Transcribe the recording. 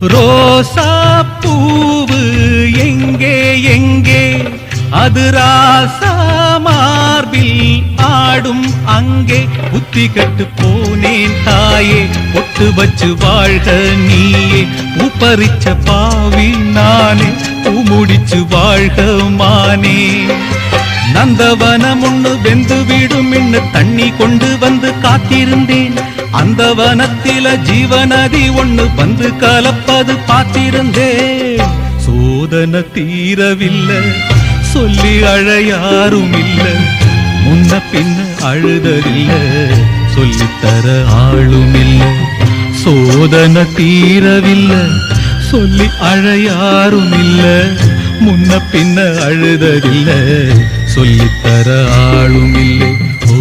ரோசா பூவு எங்கே எங்கே அது ராசா மார்பில் ஆடும் அங்கே புத்தி கட்டு போனேன் தாயே பொட்டு வச்சு வாழ்க நீயே உப்பரிச்ச பாவி நானே முடிச்சு வாழ்க மானே நந்தவனம் ஒண்ணு வெந்து விடும் என்று தண்ணி கொண்டு வந்து காத்திருந்தேன் அந்த வனத்தில ஜீவநதி ஒண்ணு வந்து கலப்பது பார்த்திருந்தேன் சோதனை தீரவில்லை சொல்லி அழ யாரும் இல்ல முன்ன பின்ன அழுததில்ல சொல்லித்தர ஆளும் இல்ல சோதனை தீரவில்லை சொல்லி அழ யாரும் இல்ல முன்ன பின்ன அழுததில்ல சொல்லித்தர ஆளும் இல்லை ஓ